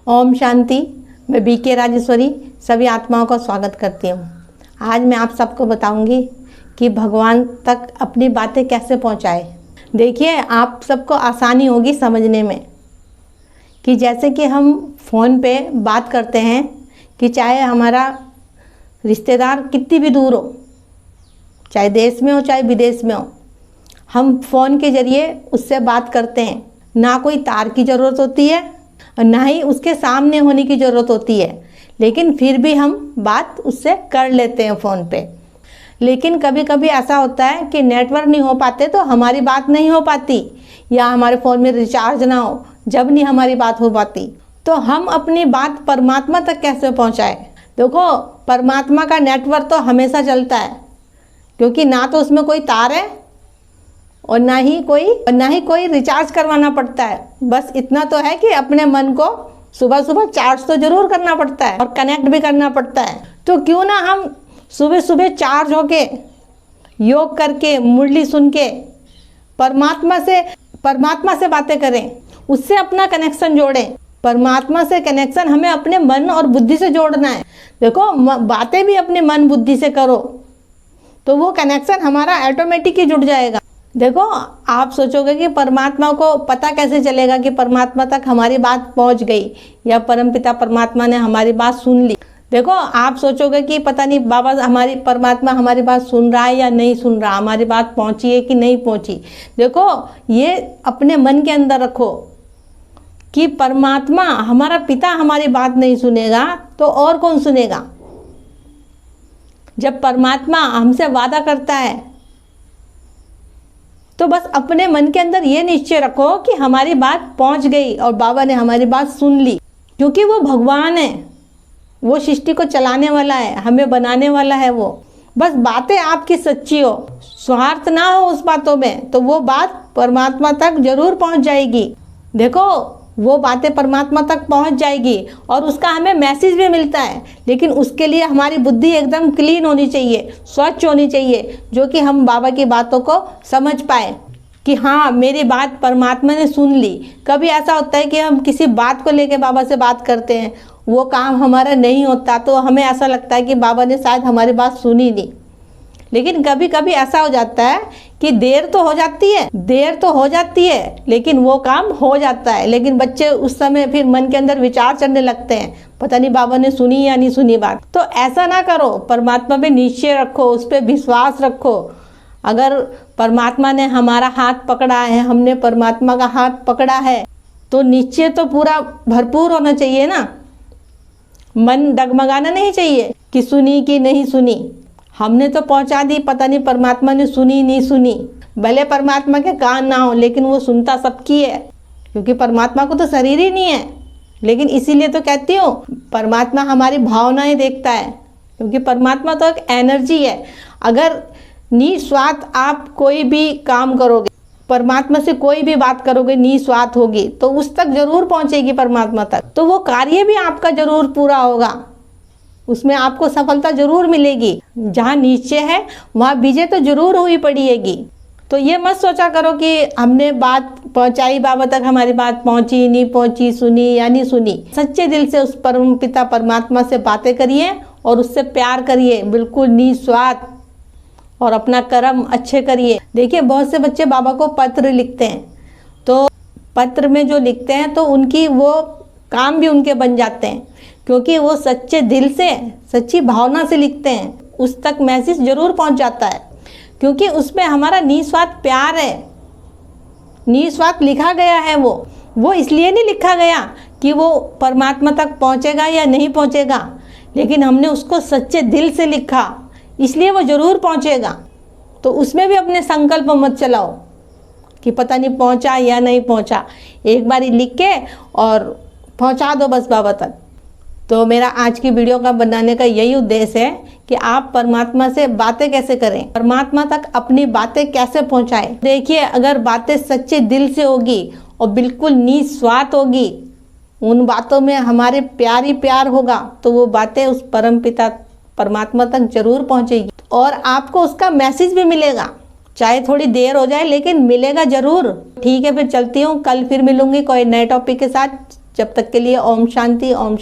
ओम शांति। मैं बीके राजेश्वरी सभी आत्माओं का स्वागत करती हूँ। आज मैं आप सबको बताऊंगी कि भगवान तक अपनी बातें कैसे पहुँचाए। देखिए, आप सबको आसानी होगी समझने में कि जैसे कि हम फ़ोन पे बात करते हैं कि चाहे हमारा रिश्तेदार कितनी भी दूर हो, चाहे देश में हो चाहे विदेश में हो, हम फ़ोन के ज़रिए उससे बात करते हैं। ना कोई तार की ज़रूरत होती है और ना ही उसके सामने होने की ज़रूरत होती है, लेकिन फिर भी हम बात उससे कर लेते हैं फ़ोन पे। लेकिन कभी कभी ऐसा होता है कि नेटवर्क नहीं हो पाते तो हमारी बात नहीं हो पाती, या हमारे फ़ोन में रिचार्ज ना हो, जब नहीं हमारी बात हो पाती। तो हम अपनी बात परमात्मा तक कैसे पहुंचाएं? देखो, परमात्मा का नेटवर्क तो हमेशा चलता है, क्योंकि ना तो उसमें कोई तार है और ना ही कोई रिचार्ज करवाना पड़ता है। बस इतना तो है कि अपने मन को सुबह सुबह चार्ज तो जरूर करना पड़ता है और कनेक्ट भी करना पड़ता है। तो क्यों ना हम सुबह सुबह चार्ज होके, योग करके, मुरली सुन के परमात्मा से बातें करें, उससे अपना कनेक्शन जोड़ें। परमात्मा से कनेक्शन हमें अपने मन और बुद्धि से जोड़ना है। देखो, बातें भी अपने मन बुद्धि से करो तो वो कनेक्शन हमारा ऑटोमेटिक ही जुड़ जाएगा। देखो, आप सोचोगे कि परमात्मा को पता कैसे चलेगा कि परमात्मा तक हमारी बात पहुंच गई या परमपिता परमात्मा ने हमारी बात सुन ली। देखो, आप सोचोगे कि पता नहीं बाबा परमात्मा हमारी बात सुन रहा है या नहीं सुन रहा, हमारी बात पहुंची है कि नहीं पहुंची। देखो, ये अपने मन के अंदर रखो कि परमात्मा हमारा पिता हमारी बात नहीं सुनेगा तो और कौन सुनेगा। जब परमात्मा हमसे वादा करता है तो बस अपने मन के अंदर ये निश्चय रखो कि हमारी बात पहुंच गई और बाबा ने हमारी बात सुन ली, क्योंकि वो भगवान है, वो सृष्टि को चलाने वाला है, हमें बनाने वाला है। वो बस बातें आपकी सच्ची हो, स्वार्थ ना हो उस बातों में, तो वो बात परमात्मा तक जरूर पहुंच जाएगी। देखो, वो बातें परमात्मा तक पहुंच जाएगी और उसका हमें मैसेज भी मिलता है, लेकिन उसके लिए हमारी बुद्धि एकदम क्लीन होनी चाहिए, स्वच्छ होनी चाहिए, जो कि हम बाबा की बातों को समझ पाए कि हाँ, मेरी बात परमात्मा ने सुन ली। कभी ऐसा होता है कि हम किसी बात को लेके बाबा से बात करते हैं, वो काम हमारा नहीं होता तो हमें ऐसा लगता है कि बाबा ने शायद हमारी बात सुनी नहीं। लेकिन कभी कभी ऐसा हो जाता है कि देर तो हो जाती है लेकिन वो काम हो जाता है। लेकिन बच्चे उस समय फिर मन के अंदर विचार चलने लगते हैं, पता नहीं बाबा ने सुनी या नहीं सुनी बात। तो ऐसा ना करो, परमात्मा पे निश्चय रखो, उस पर विश्वास रखो। अगर परमात्मा ने हमारा हाथ पकड़ा है, हमने परमात्मा का हाथ पकड़ा है, तो निश्चय तो पूरा भरपूर होना चाहिए ना। मन डगमगाना नहीं चाहिए कि सुनी कि नहीं सुनी। हमने तो पहुंचा दी, पता नहीं परमात्मा ने सुनी नहीं सुनी। भले परमात्मा के कान ना हो, लेकिन वो सुनता सबकी है, क्योंकि परमात्मा को तो शरीर ही नहीं है। लेकिन इसीलिए तो कहती हूँ, परमात्मा हमारी भावनाएं देखता है, क्योंकि परमात्मा तो एक एनर्जी है। अगर निस्वार्थ आप कोई भी काम करोगे, परमात्मा से कोई भी बात करोगे, निस्वार्थ होगी, तो उस तक जरूर पहुंचेगी परमात्मा तक। तो वो कार्य भी आपका जरूर पूरा होगा, उसमें आपको सफलता जरूर मिलेगी। जहाँ निश्चय है वहाँ विजय तो जरूर हुई पड़ेगी। तो ये मत सोचा करो कि हमने बात पहुँचाई, बाबा तक हमारी बात पहुँची नहीं पहुँची, सुनी या नहीं सुनी। सच्चे दिल से उस परम पिता परमात्मा से बातें करिए और उससे प्यार करिए, बिल्कुल निस्वार्थ, और अपना कर्म अच्छे करिए। देखिए, बहुत से बच्चे बाबा को पत्र लिखते हैं, तो पत्र में जो लिखते हैं तो उनकी वो काम भी उनके बन जाते हैं, क्योंकि वो सच्चे दिल से, सच्ची भावना से लिखते हैं। उस तक मैसेज जरूर पहुंच जाता है, क्योंकि उसमें हमारा निस्वार्थ प्यार है, निस्वार्थ लिखा गया है। वो इसलिए नहीं लिखा गया कि वो परमात्मा तक पहुंचेगा या नहीं पहुंचेगा, लेकिन हमने उसको सच्चे दिल से लिखा, इसलिए वो जरूर पहुंचेगा। तो उसमें भी अपने संकल्प मत चलाओ कि पता नहीं पहुंचा या नहीं पहुंचा। एक बार ही लिख के और पहुंचा दो बस बाबा तक। तो मेरा आज की वीडियो का बनाने का यही उद्देश्य है कि आप परमात्मा से बातें कैसे करें, परमात्मा तक अपनी बातें कैसे पहुंचाएं। देखिए, अगर बातें सच्चे दिल से होगी और बिल्कुल निस्वार्थ होगी, उन बातों में हमारे प्यार ही प्यार होगा, तो वो बातें उस परम पिता परमात्मा तक जरूर पहुंचेगी और आपको उसका मैसेज भी मिलेगा। चाहे थोड़ी देर हो जाए, लेकिन मिलेगा जरूर। ठीक है, फिर चलती हूँ, कल फिर मिलूंगी कोई नए टॉपिक के साथ। जब तक के लिए ओम शांति ओम